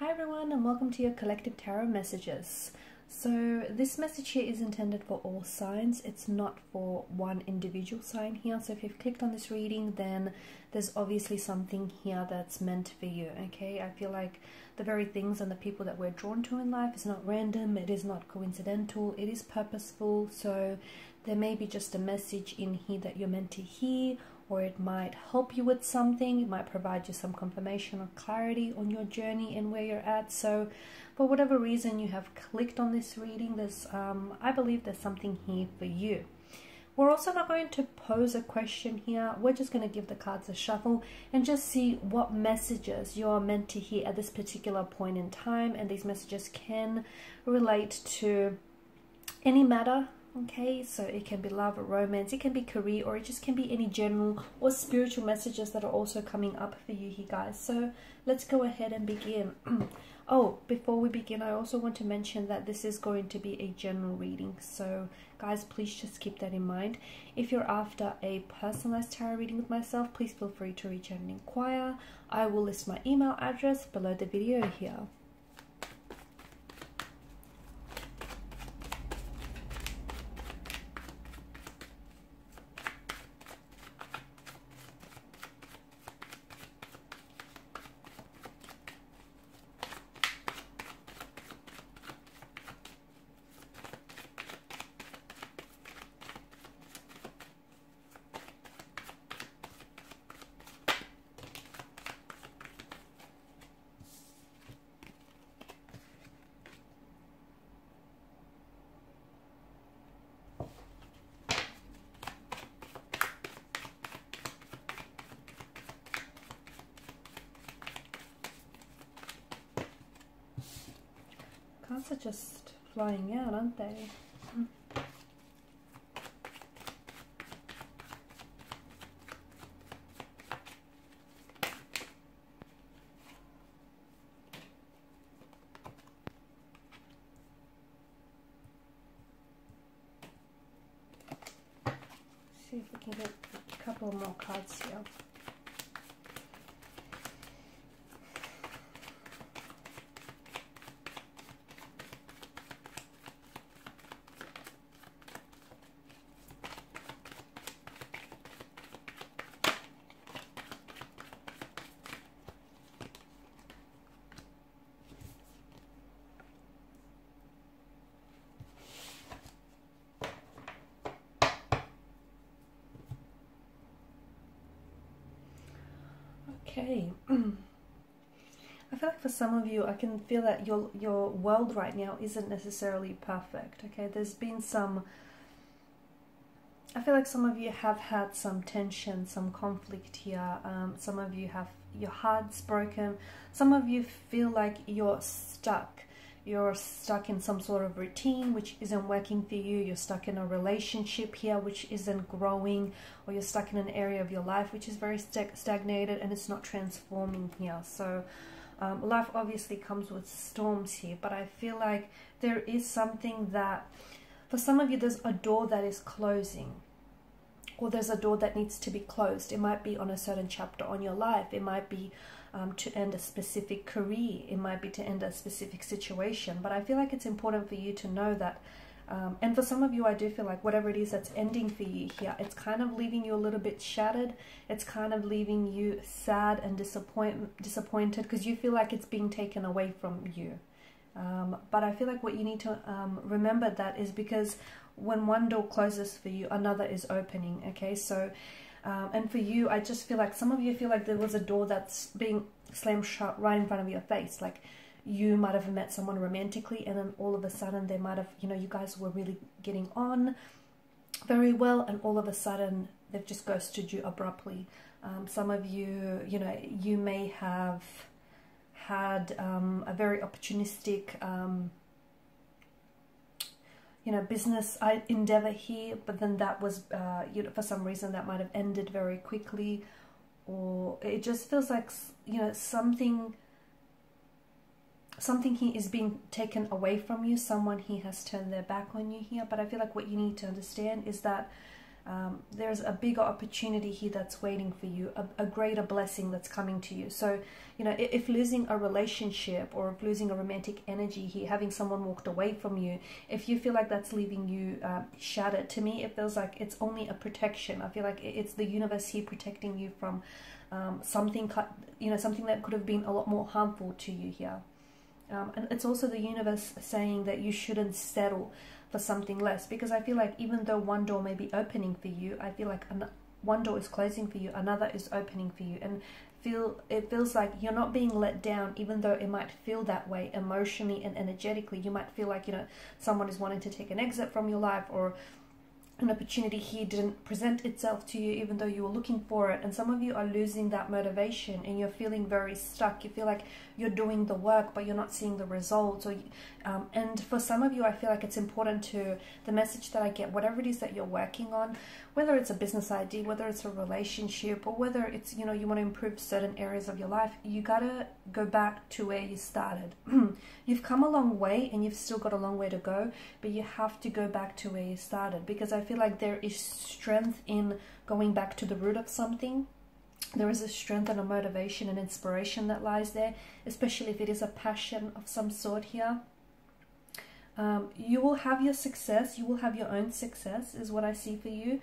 Hi everyone, and welcome to your collective tarot messages. So this message here is intended for all signs. It's not for one individual sign here. So if you've clicked on this reading, then there's obviously something here that's meant for you. Okay, I feel like the very things and the people that we're drawn to in life is not random, it is not coincidental, it is purposeful. So there may be just a message in here that you're meant to hear, or it might help you with something. It might provide you some confirmation or clarity on your journey and where you're at. So for whatever reason you have clicked on this reading, there's I believe there's something here for you. We're also not going to pose a question here. We're just going to give the cards a shuffle and just see what messages you're meant to hear at this particular point in time. And these messages can relate to any matter. Okay, so it can be love or romance, it can be career, or it just can be any general or spiritual messages that are also coming up for you here, guys. So let's go ahead and begin. Oh, before we begin, I also want to mention that this is going to be a general reading. So guys, please just keep that in mind. If you're after a personalized tarot reading with myself, please feel free to reach out and inquire. I will list my email address below the video here. Cards are just flying out, aren't they? See if we can get a couple more cards here. Okay. I feel like for some of you, I can feel that your world right now isn't necessarily perfect. Okay, there's been some, I feel like some of you have had some tension, some conflict here. Some of you have your hearts broken. Some of you feel like you're stuck. You're stuck in some sort of routine which isn't working for you. You're stuck in a relationship here which isn't growing, or you're stuck in an area of your life which is very stagnated and it's not transforming here. So life obviously comes with storms here, but I feel like there is something that, for some of you, there's a door that is closing, or there's a door that needs to be closed. It might be on a certain chapter on your life. It might be to end a specific career. It might be to end a specific situation. But I feel like it's important for you to know that, and for some of you, I do feel like whatever it is that's ending for you here, it's kind of leaving you a little bit shattered. It's kind of leaving you sad and disappointed because you feel like it's being taken away from you. But I feel like what you need to remember that is because when one door closes for you, another is opening. Okay, so and for you, I just feel like some of you feel like there was a door that's being slammed shut right in front of your face. Like you might have met someone romantically, and then all of a sudden they might have, you know, you guys were really getting on very well, and all of a sudden they've just ghosted you abruptly. Some of you, you know, you may have had a very opportunistic you know, business endeavor here, but then that was you know, for some reason that might have ended very quickly, or it just feels like, you know, something here is being taken away from you. Someone here has turned their back on you here. But I feel like what you need to understand is that There's a bigger opportunity here that's waiting for you, a greater blessing that's coming to you. So, you know, if losing a relationship or if losing a romantic energy here, having someone walked away from you, if you feel like that's leaving you shattered, to me it feels like it's only a protection. I feel like it's the universe here protecting you from something, you know, something that could have been a lot more harmful to you here. And it's also the universe saying that you shouldn't settle for something less, because I feel like even though one door may be opening for you, I feel like one door is closing for you, another is opening for you, and it feels like you're not being let down, even though it might feel that way emotionally and energetically. You might feel like, you know, someone is wanting to take an exit from your life, or an opportunity here didn't present itself to you even though you were looking for it, and some of you are losing that motivation and you're feeling very stuck. You feel like you're doing the work but you're not seeing the results, or and for some of you, I feel like it's important to, the message that I get, whatever it is that you're working on, whether it's a business idea, whether it's a relationship, or whether it's, you know, you want to improve certain areas of your life, you gotta go back to where you started. You've come a long way and you've still got a long way to go, but you have to go back to where you started, because I feel like there is strength in going back to the root of something. There is a strength and a motivation and inspiration that lies there, especially if it is a passion of some sort here. You will have your success, you will have your own success is what I see for you.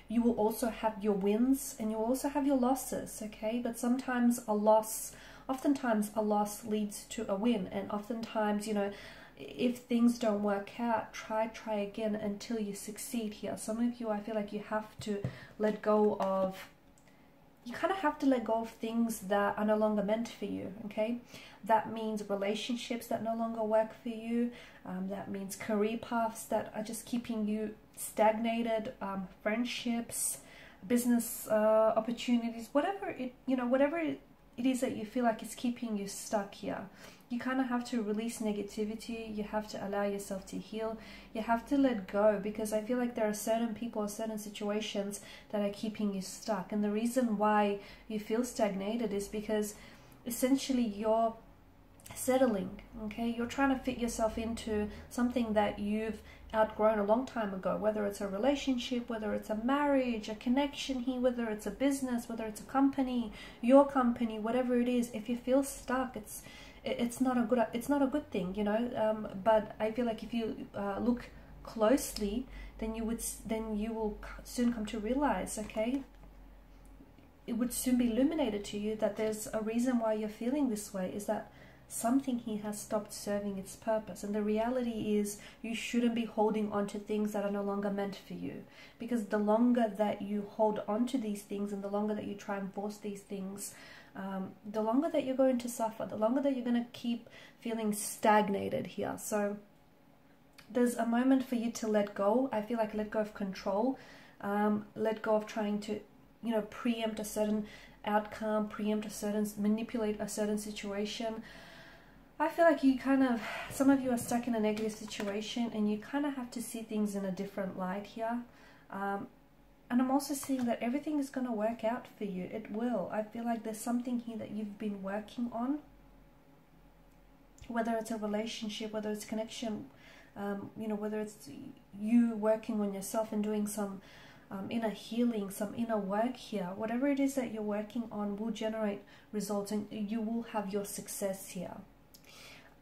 You will also have your wins and you will also have your losses, okay? But sometimes oftentimes a loss leads to a win, and oftentimes, you know, if things don't work out, try again until you succeed here. Some of you, I feel like you have to let go of, you kind of have to let go of things that are no longer meant for you, okay? That means relationships that no longer work for you. That means career paths that are just keeping you stagnated, friendships, business opportunities, whatever it, you know, whatever it is that you feel like is keeping you stuck here. You kind of have to release negativity. You have to allow yourself to heal. You have to let go, because I feel like there are certain people or certain situations that are keeping you stuck. And the reason why you feel stagnated is because essentially you're settling, okay? You're trying to fit yourself into something that you've outgrown a long time ago, whether it's a relationship, whether it's a marriage, a connection here, whether it's a business, whether it's a company, your company, whatever it is. If you feel stuck, it's not a good thing, you know. But I feel like if you look closely, then you will soon come to realize, okay, it would soon be illuminated to you that there's a reason why you're feeling this way, is that something here has stopped serving its purpose. And the reality is you shouldn't be holding on to things that are no longer meant for you, because the longer that you hold on to these things and the longer that you try and force these things, the longer that you're going to suffer, the longer that you're going to keep feeling stagnated here. So there's a moment for you to let go. I feel like let go of control, let go of trying to, you know, preempt a certain outcome, manipulate a certain situation. I feel like some of you are stuck in a negative situation and you kind of have to see things in a different light here. And I'm also seeing that everything is going to work out for you. It will. I feel like there's something here that you've been working on, whether it's a relationship, whether it's connection, you know, whether it's you working on yourself and doing some inner healing, some inner work here. Whatever it is that you're working on will generate results and you will have your success here.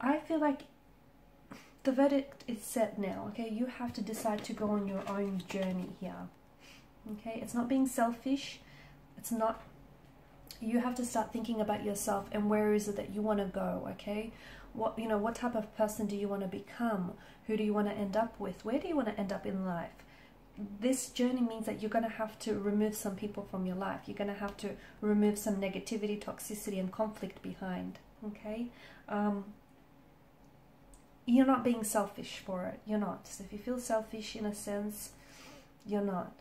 I feel like the verdict is set now, okay? You have to decide to go on your own journey here, okay? It's not being selfish. It's not, you have to start thinking about yourself and where is it that you want to go, okay? What, you know, what type of person do you want to become? Who do you want to end up with? Where do you want to end up in life? This journey means that you're going to have to remove some people from your life. You're going to have to remove some negativity, toxicity, and conflict behind, okay? You're not being selfish for it. You're not. So if you feel selfish in a sense, you're not.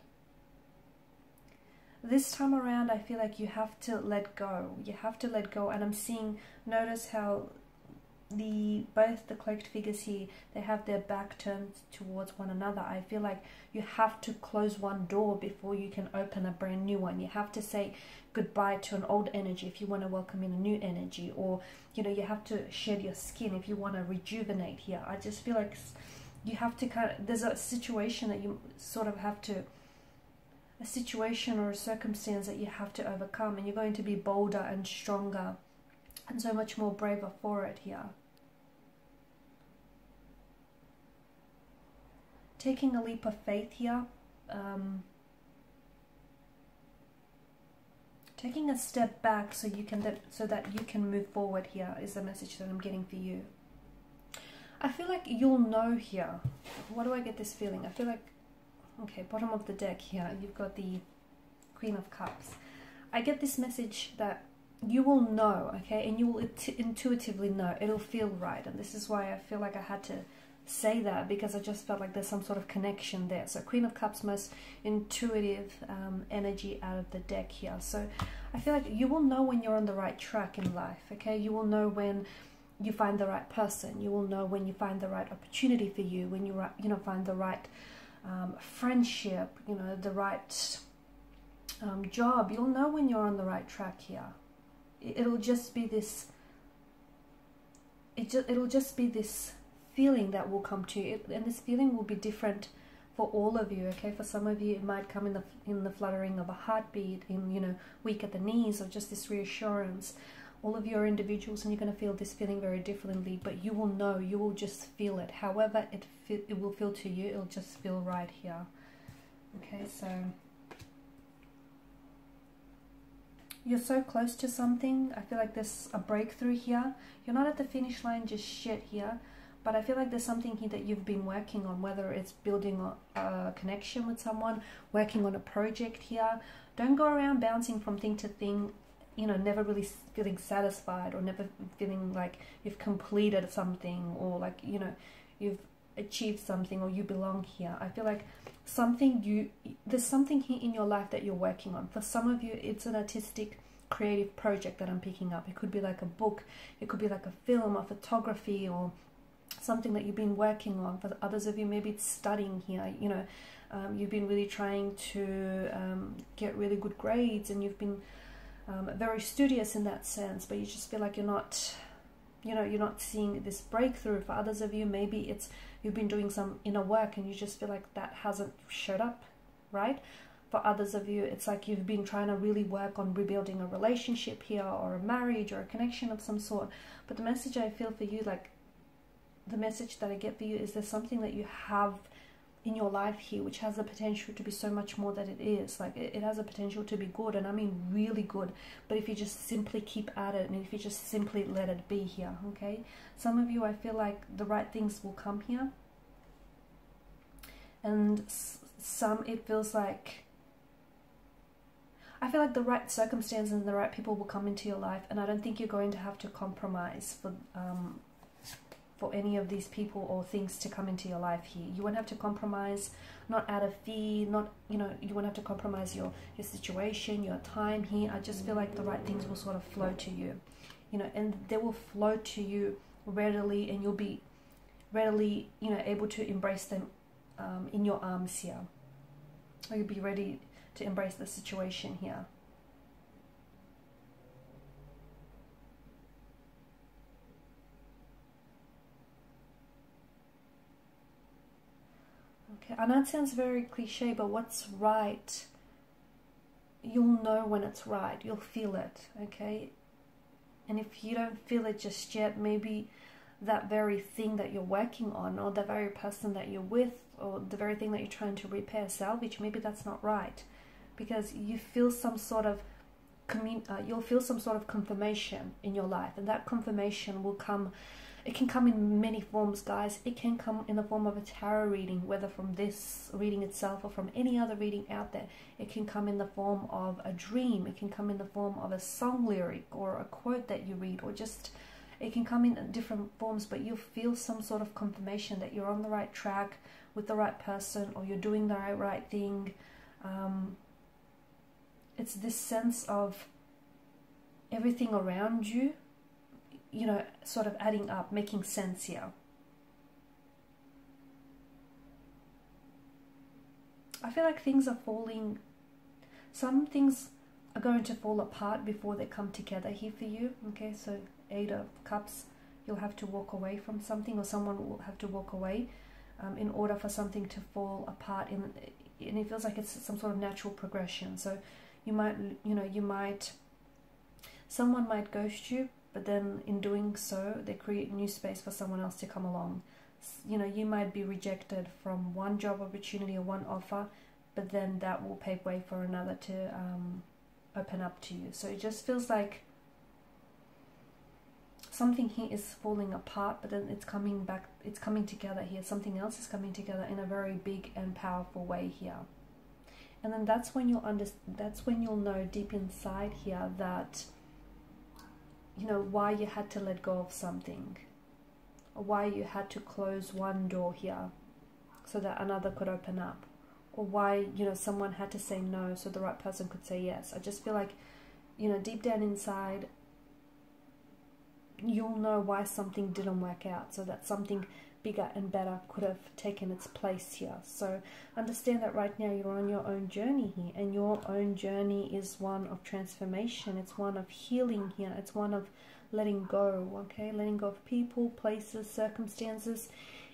This time around, I feel like you have to let go. You have to let go. And I'm seeing, notice how both the cloaked figures here, they have their back turned towards one another. I feel like you have to close one door before you can open a brand new one. You have to say goodbye to an old energy if you want to welcome in a new energy, or, you know, you have to shed your skin if you want to rejuvenate here. I just feel like you have to there's a situation that you sort of have to a situation or a circumstance that you have to overcome, and you're going to be bolder and stronger and so much more braver for it here. Taking a leap of faith here, taking a step back so that you can move forward here is the message that I'm getting for you. I feel like you'll know here. What do I get this feeling? I feel like, okay, bottom of the deck here, you've got the Queen of Cups. I get this message that you will know, okay, and you will intuitively know. It'll feel right, and this is why I feel like I had to say that, because I just felt like there's some sort of connection there. So Queen of Cups, most intuitive energy out of the deck here. So I feel like you will know when you're on the right track in life, okay? You will know when you find the right person. You will know when you find the right opportunity for you, when you find the right friendship, the right job. You'll know when you're on the right track here. It'll just be this. It'll just be this feeling that will come to you, and this feeling will be different for all of you. Okay, for some of you it might come in the fluttering of a heartbeat, in weak at the knees, or just this reassurance. All of you are individuals, and you're going to feel this feeling very differently, but you will know, you will just feel it. However it will feel to you, it'll just feel right here. Okay, so you're so close to something. I feel like there's a breakthrough here. You're not at the finish line just yet here, but I feel like there's something here that you've been working on, whether it's building a connection with someone, working on a project here. Don't go around bouncing from thing to thing, never really feeling satisfied, or never feeling like you've completed something, or like, you've achieved something, or you belong here. I feel like there's something here in your life that you're working on. For some of you, it's an artistic, creative project that I'm picking up. It could be like a book, it could be like a film, or photography, or something that you've been working on. For others of you, maybe it's studying here. You've been really trying to get really good grades, and you've been very studious in that sense, but you just feel like you're not seeing this breakthrough. For others of you, maybe it's you've been doing some inner work and you just feel like that hasn't showed up, right? For others of you, it's like you've been trying to really work on rebuilding a relationship here, or a marriage, or a connection of some sort. But the message I feel for you, like the message that I get for you, is there's something that you have in your life here which has the potential to be so much more than it is. Like it has a potential to be good, and I mean really good, but if you just simply keep at it, and if you just simply let it be here, okay? Some of you, I feel like the right things will come here, and some it feels like, I feel like the right circumstances and the right people will come into your life, and I don't think you're going to have to compromise for any of these people or things to come into your life here. You won't have to compromise, not out of fear, you won't have to compromise your situation, your time here. I just feel like the right things will sort of flow to you, and they will flow to you readily, and you'll be readily, able to embrace them in your arms here, or you'll be ready to embrace the situation here. I know it sounds very cliche, but what's right, you'll know when it's right. You'll feel it, okay? And if you don't feel it just yet, maybe that very thing that you're working on, or the very person that you're with, or the very thing that you're trying to repair, salvage, maybe that's not right, because you feel some sort of you'll feel some sort of confirmation in your life, and that confirmation will come. It can come in many forms, guys. It can come in the form of a tarot reading, whether from this reading itself or from any other reading out there. It can come in the form of a dream. It can come in the form of a song lyric, or a quote that you read, or just, it can come in different forms, but you'll feel some sort of confirmation that you're on the right track with the right person, or you're doing the right thing. It's this sense of everything around you, sort of adding up, making sense here. I feel like things are falling, some things are going to fall apart before they come together here for you, okay? So 8 of Cups, you'll have to walk away from something, or someone will have to walk away in order for something to fall apart and it feels like it's some sort of natural progression. So you might, someone might ghost you, but then in doing so, they create new space for someone else to come along. You might be rejected from one job opportunity or one offer, but then that will pave way for another to open up to you. So it just feels like something here is falling apart, but then it's coming back, it's coming together here. Something else is coming together in a very big and powerful way here. And then that's when you'll know deep inside here that, why you had to let go of something, or why you had to close one door here so that another could open up, or why, someone had to say no so the right person could say yes. I just feel like, deep down inside, you'll know why something didn't work out, so that something bigger and better could have taken its place here. So understand that right now you're on your own journey here, and your own journey is one of transformation. It's one of healing here. It's one of letting go, okay? Letting go of people, places, circumstances,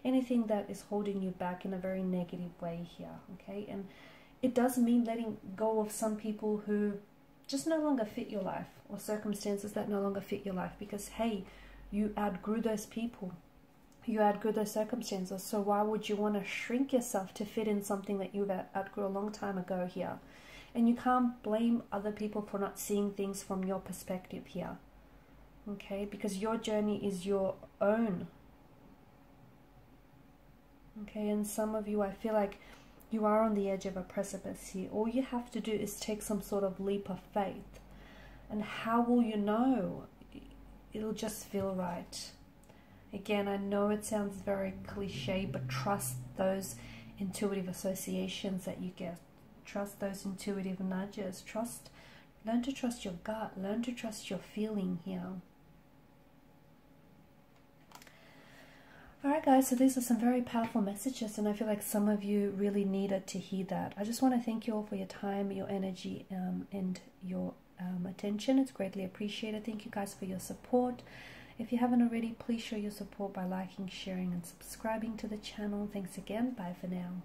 anything that is holding you back in a very negative way here, okay? And it does mean letting go of some people who just no longer fit your life, or circumstances that no longer fit your life, because hey, you outgrew those people, you outgrew those circumstances. So why would you want to shrink yourself to fit in something that you outgrew a long time ago here? And you can't blame other people for not seeing things from your perspective here, okay? Because your journey is your own, okay? And some of you, I feel like you are on the edge of a precipice here. All you have to do is take some sort of leap of faith. And how will you know? It'll just feel right. Again, I know it sounds very cliche, but trust those intuitive associations that you get. Trust those intuitive nudges. Learn to trust your gut. Learn to trust your feeling here. Alright guys, so these are some very powerful messages, and I feel like some of you really needed to hear that. I just want to thank you all for your time, your energy, and your attention. It's greatly appreciated. Thank you guys for your support. If you haven't already, please show your support by liking, sharing, and subscribing to the channel. Thanks again. Bye for now.